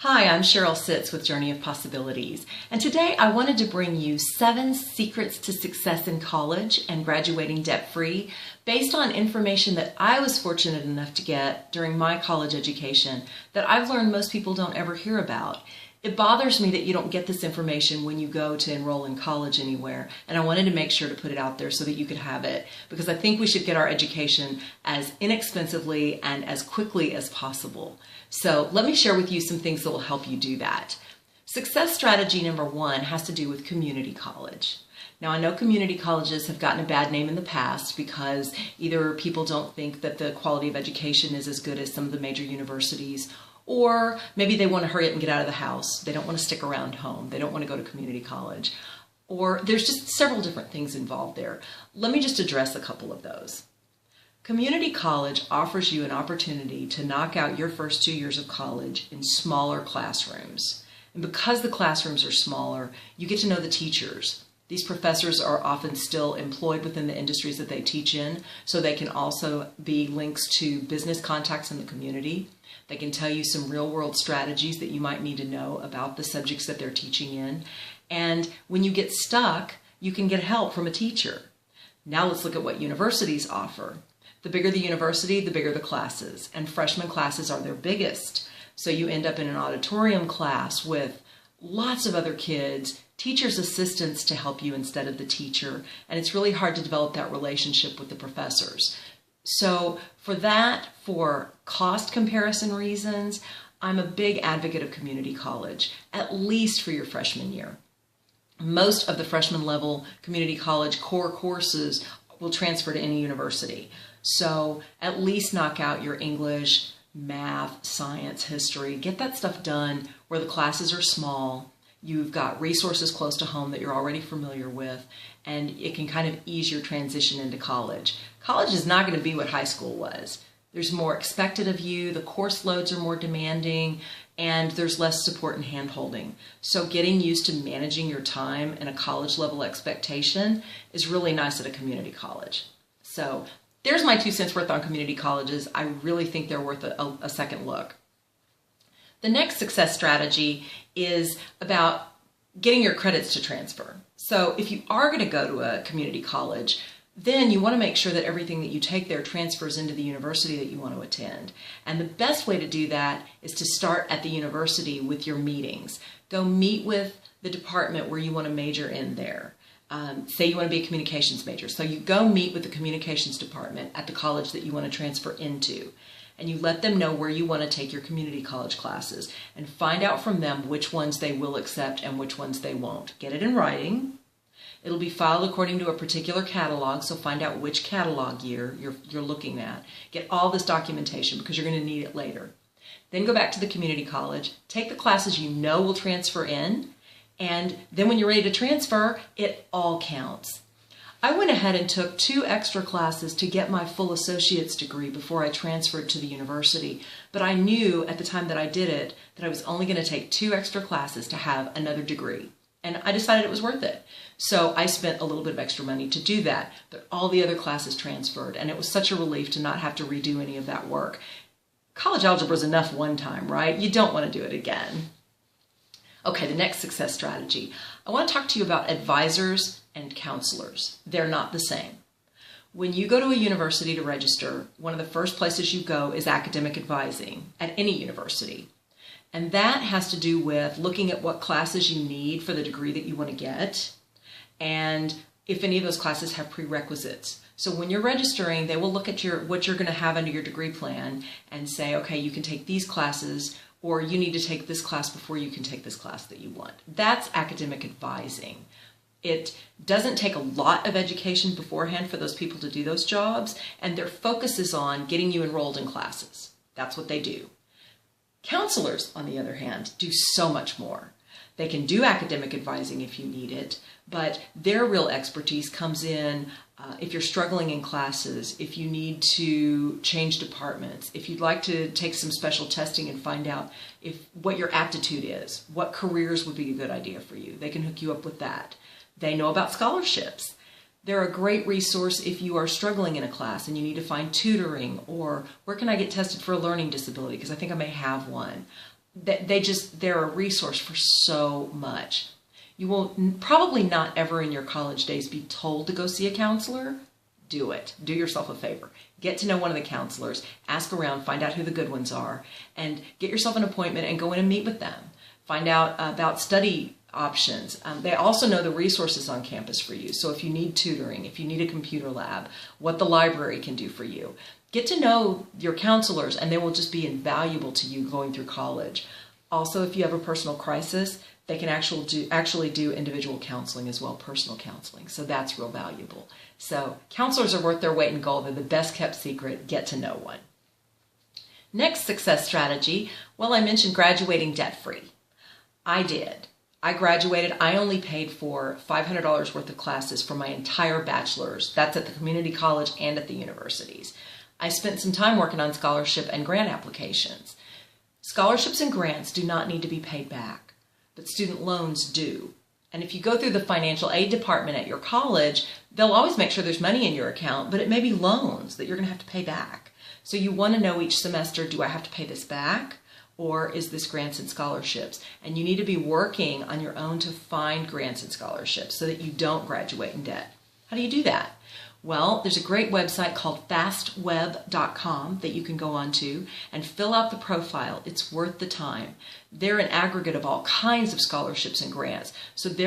Hi, I'm Sheryl Sitts with Journey of Possibilities, and today I wanted to bring you 7 secrets to success in college and graduating debt-free based on information that I was fortunate enough to get during my college education that I've learned most people don't ever hear about. It bothers me that you don't get this information when you go to enroll in college anywhere, and I wanted to make sure to put it out there so that you could have it, because I think we should get our education as inexpensively and as quickly as possible. So let me share with you some things that will help you do that. Success strategy number 1 has to do with community college. Now, I know community colleges have gotten a bad name in the past because either people don't think that the quality of education is as good as some of the major universities, or maybe they want to hurry up and get out of the house. They don't want to stick around home. They don't want to go to community college. Or there's just several different things involved there. Let me just address a couple of those. Community college offers you an opportunity to knock out your first 2 years of college in smaller classrooms. And because the classrooms are smaller, you get to know the teachers. These professors are often still employed within the industries that they teach in, so they can also be links to business contacts in the community. They can tell you some real-world strategies that you might need to know about the subjects that they're teaching in. And when you get stuck, you can get help from a teacher. Now let's look at what universities offer. The bigger the university, the bigger the classes, and freshman classes are their biggest. So you end up in an auditorium class with lots of other kids, teachers' assistants to help you instead of the teacher, and it's really hard to develop that relationship with the professors. So for cost comparison reasons, I'm a big advocate of community college, at least for your freshman year. Most of the freshman level community college core courses will transfer to any university. So at least knock out your English, math, science, history. Get that stuff done where the classes are small. You've got resources close to home that you're already familiar with, and it can kind of ease your transition into college. College is not going to be what high school was. There's more expected of you, the course loads are more demanding, and there's less support and hand-holding. So getting used to managing your time and a college level expectation is really nice at a community college. So there's my 2 cents worth on community colleges. I really think they're worth a second look. The next success strategy is about getting your credits to transfer. So if you are going to go to a community college, then you want to make sure that everything that you take there transfers into the university that you want to attend. And the best way to do that is to start at the university with your meetings. Go meet with the department where you want to major in there. Say you want to be a communications major. So you go meet with the communications department at the college that you want to transfer into. And you let them know where you want to take your community college classes and find out from them which ones they will accept and which ones they won't. Get it in writing. It'll be filed according to a particular catalog, so find out which catalog year you're looking at. Get all this documentation because you're going to need it later. Then go back to the community college, take the classes you know will transfer in, and then when you're ready to transfer, it all counts. I went ahead and took 2 extra classes to get my full associate's degree before I transferred to the university, but I knew at the time that I did it that I was only going to take 2 extra classes to have another degree, and I decided it was worth it. So I spent a little bit of extra money to do that, but all the other classes transferred, and it was such a relief to not have to redo any of that work. College algebra is enough one time, right? You don't want to do it again. Okay, the next success strategy. I want to talk to you about advisors and counselors. They're not the same. When you go to a university to register, one of the first places you go is academic advising at any university. And that has to do with looking at what classes you need for the degree that you want to get, and if any of those classes have prerequisites. So when you're registering, they will look at what you're going to have under your degree plan and say, okay, you can take these classes, or you need to take this class before you can take this class that you want. That's academic advising. It doesn't take a lot of education beforehand for those people to do those jobs, and their focus is on getting you enrolled in classes. That's what they do. Counselors, on the other hand, do so much more. They can do academic advising if you need it, but their real expertise comes in if you're struggling in classes, if you need to change departments, if you'd like to take some special testing and find out what your aptitude is, what careers would be a good idea for you. They can hook you up with that. They know about scholarships. They're a great resource if you are struggling in a class and you need to find tutoring, or where can I get tested for a learning disability because I think I may have one. they're a resource for so much. You will probably not ever in your college days be told to go see a counselor. Do it. Do yourself a favor. Get to know one of the counselors, ask around, find out who the good ones are, and get yourself an appointment and go in and meet with them. Find out about study options. They also know the resources on campus for you. So if you need tutoring, if you need a computer lab, what the library can do for you. Get to know your counselors, and they will just be invaluable to you going through college. Also, if you have a personal crisis, they can actually do individual counseling as well, personal counseling. So that's real valuable. So counselors are worth their weight in gold. They're the best kept secret. Get to know one. Next success strategy, well, I mentioned graduating debt-free. I did. I graduated. I only paid for $500 worth of classes for my entire bachelor's. That's at the community college and at the universities. I spent some time working on scholarship and grant applications. Scholarships and grants do not need to be paid back, but student loans do. And if you go through the financial aid department at your college, they'll always make sure there's money in your account, but it may be loans that you're going to have to pay back. So you want to know each semester, do I have to pay this back? Or is this grants and scholarships? And you need to be working on your own to find grants and scholarships so that you don't graduate in debt. How do you do that? Well, there's a great website called fastweb.com that you can go on to and fill out the profile. It's worth the time. They're an aggregate of all kinds of scholarships and grants. So they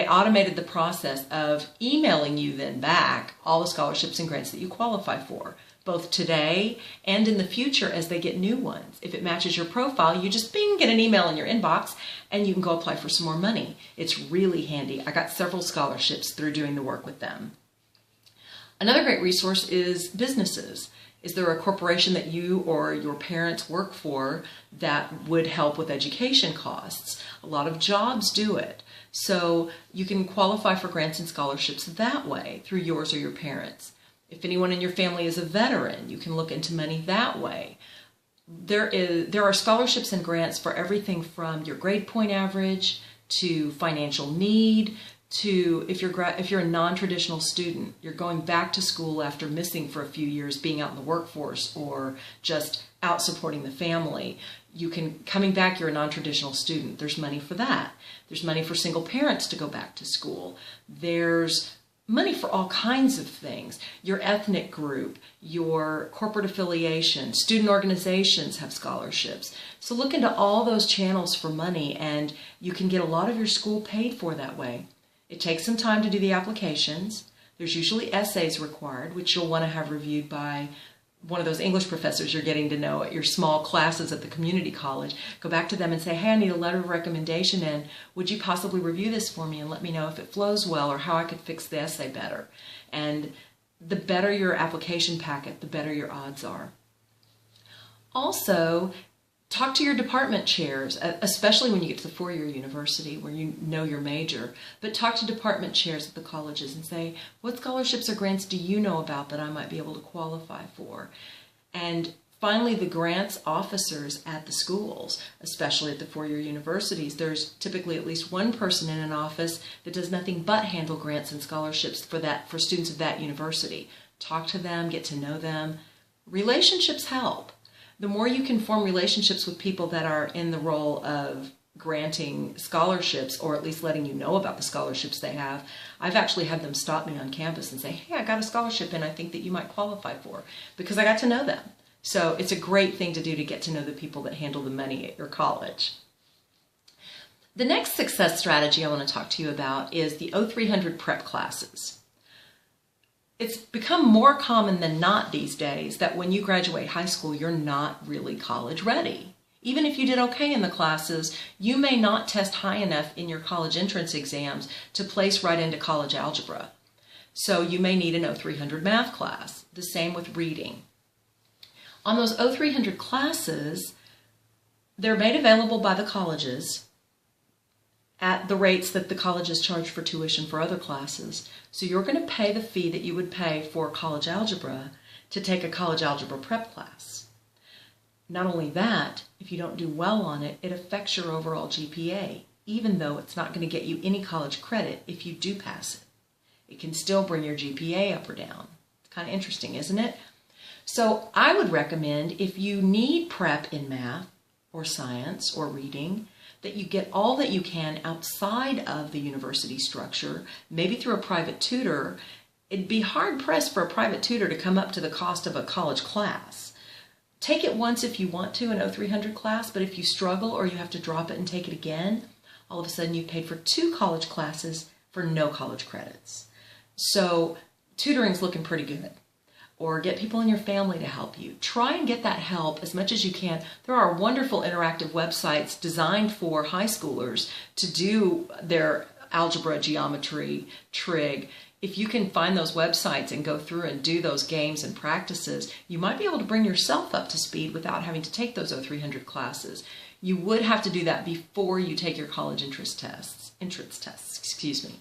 automated the process of emailing you then back all the scholarships and grants that you qualify for, both today and in the future as they get new ones. If it matches your profile, you just get an email in your inbox and you can go apply for some more money. It's really handy. I got several scholarships through doing the work with them. Another great resource is businesses. Is there a corporation that you or your parents work for that would help with education costs? A lot of jobs do it. So you can qualify for grants and scholarships that way through yours or your parents. If anyone in your family is a veteran, you can look into money that way. There are scholarships and grants for everything from your grade point average to financial need to if you're a non-traditional student, you're going back to school after missing for a few years, being out in the workforce or just out supporting the family. Coming back, you're a non-traditional student. There's money for that. There's money for single parents to go back to school. There's money for all kinds of things. Your ethnic group, your corporate affiliation, student organizations have scholarships. So look into all those channels for money and you can get a lot of your school paid for that way. It takes some time to do the applications. There's usually essays required, which you'll want to have reviewed by one of those English professors you're getting to know at your small classes at the community college. Go back to them and say, hey, I need a letter of recommendation, and would you possibly review this for me and let me know if it flows well or how I could fix the essay better? And the better your application packet, the better your odds are. Also, talk to your department chairs, especially when you get to the four-year university where you know your major. But talk to department chairs at the colleges and say, what scholarships or grants do you know about that I might be able to qualify for? And finally, the grants officers at the schools, especially at the four-year universities, there's typically at least one person in an office that does nothing but handle grants and scholarships for students of that university. Talk to them, get to know them. Relationships help. The more you can form relationships with people that are in the role of granting scholarships, or at least letting you know about the scholarships they have. I've actually had them stop me on campus and say, hey, I got a scholarship and I think that you might qualify for, because I got to know them. So it's a great thing to do to get to know the people that handle the money at your college. The next success strategy I want to talk to you about is the 0300 prep classes. It's become more common than not these days that when you graduate high school, you're not really college ready. Even if you did okay in the classes, you may not test high enough in your college entrance exams to place right into college algebra. So you may need an 0300 math class. The same with reading. On those 0300 classes, they're made available by the colleges at the rates that the colleges charge for tuition for other classes. So you're going to pay the fee that you would pay for college algebra to take a college algebra prep class. Not only that, if you don't do well on it, it affects your overall GPA, even though it's not going to get you any college credit if you do pass it. It can still bring your GPA up or down. It's kind of interesting, isn't it? So I would recommend, if you need prep in math, or science or reading, that you get all that you can outside of the university structure, maybe through a private tutor. It'd be hard-pressed for a private tutor to come up to the cost of a college class. Take it once if you want to, an 0300 class, but if you struggle or you have to drop it and take it again, all of a sudden you've paid for 2 college classes for no college credits. So tutoring's looking pretty good. Or get people in your family to help you. Try and get that help as much as you can. There are wonderful interactive websites designed for high schoolers to do their algebra, geometry, trig. If you can find those websites and go through and do those games and practices, you might be able to bring yourself up to speed without having to take those 0300 classes. You would have to do that before you take your college entrance tests, excuse me.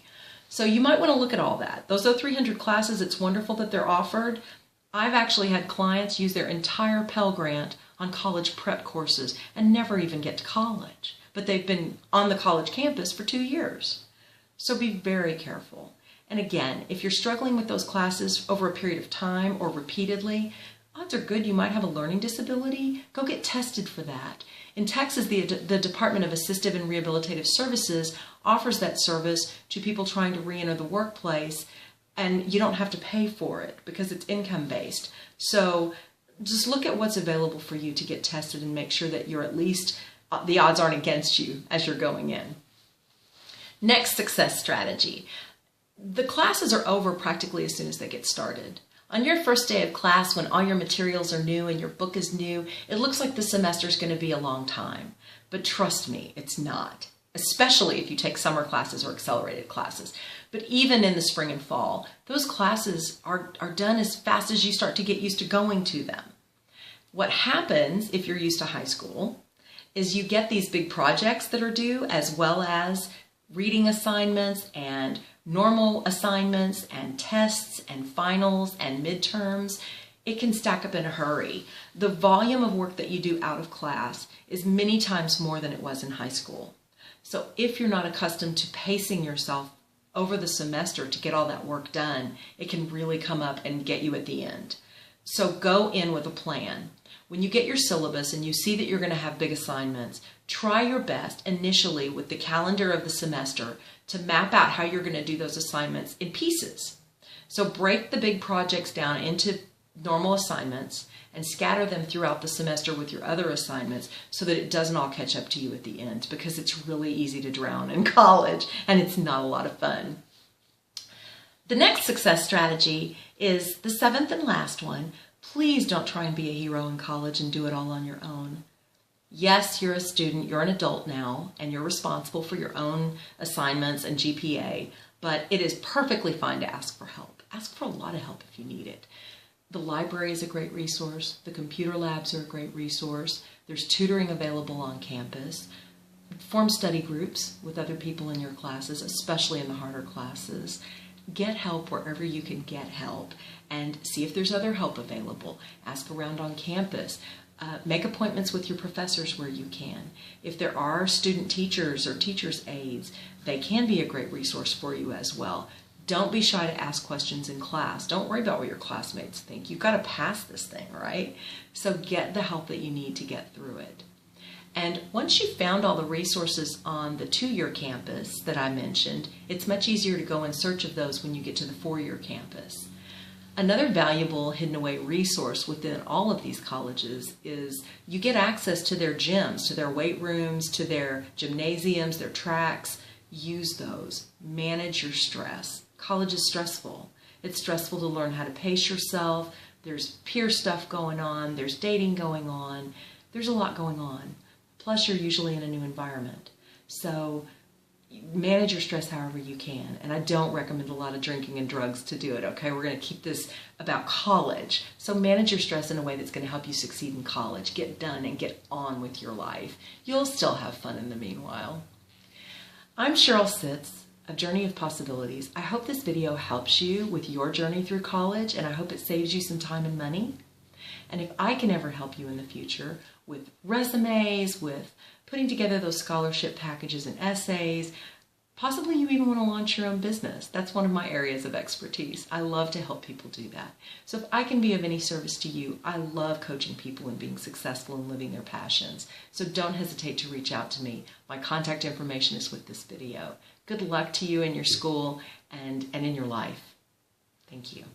So you might want to look at all that. Those 0300 classes, it's wonderful that they're offered. I've actually had clients use their entire Pell Grant on college prep courses and never even get to college, but they've been on the college campus for 2 years. So be very careful. And again, if you're struggling with those classes over a period of time or repeatedly, odds are good you might have a learning disability. Go get tested for that. In Texas, the Department of Assistive and Rehabilitative Services offers that service to people trying to re-enter the workplace, and you don't have to pay for it because it's income-based. So just look at what's available for you to get tested and make sure that you're at least, the odds aren't against you as you're going in. Next success strategy. The classes are over practically as soon as they get started. On your first day of class, when all your materials are new and your book is new, it looks like the semester is going to be a long time. But trust me, it's not. Especially if you take summer classes or accelerated classes. But even in the spring and fall, those classes are done as fast as you start to get used to going to them. What happens if you're used to high school is you get these big projects that are due, as well as reading assignments and normal assignments and tests and finals and midterms. It can stack up in a hurry. The volume of work that you do out of class is many times more than it was in high school. So if you're not accustomed to pacing yourself over the semester to get all that work done, it can really come up and get you at the end. So go in with a plan. When you get your syllabus and you see that you're going to have big assignments, try your best initially with the calendar of the semester to map out how you're going to do those assignments in pieces. So break the big projects down into normal assignments and scatter them throughout the semester with your other assignments so that it doesn't all catch up to you at the end, because it's really easy to drown in college and it's not a lot of fun. The next success strategy is the 7th and last one. Please don't try and be a hero in college and do it all on your own. Yes, you're a student, you're an adult now, and you're responsible for your own assignments and GPA, but it is perfectly fine to ask for help. Ask for a lot of help if you need it. The library is a great resource. The computer labs are a great resource. There's tutoring available on campus. Form study groups with other people in your classes, especially in the harder classes. Get help wherever you can get help and see if there's other help available. Ask around on campus. Make appointments with your professors where you can. If there are student teachers or teachers' aides, they can be a great resource for you as well. Don't be shy to ask questions in class. Don't worry about what your classmates think. You've got to pass this thing, right? So get the help that you need to get through it. And once you've found all the resources on the 2-year campus that I mentioned, it's much easier to go in search of those when you get to the 4-year campus. Another valuable hidden away resource within all of these colleges is you get access to their gyms, to their weight rooms, to their gymnasiums, their tracks. Use those. Manage your stress. College is stressful. It's stressful to learn how to pace yourself. There's peer stuff going on. There's dating going on. There's a lot going on. Plus, you're usually in a new environment. So manage your stress however you can. And I don't recommend a lot of drinking and drugs to do it, okay? We're going to keep this about college. So manage your stress in a way that's going to help you succeed in college. Get done and get on with your life. You'll still have fun in the meanwhile. I'm Sheryl Sitts of Journey of Possibilities. I hope this video helps you with your journey through college, and I hope it saves you some time and money. And if I can ever help you in the future with resumes, with putting together those scholarship packages and essays, Possibly you even want to launch your own business. That's one of my areas of expertise. I love to help people do that. So if I can be of any service to you, I love coaching people and being successful and living their passions. So don't hesitate to reach out to me. My contact information is with this video. Good luck to you in your school and in your life. Thank you.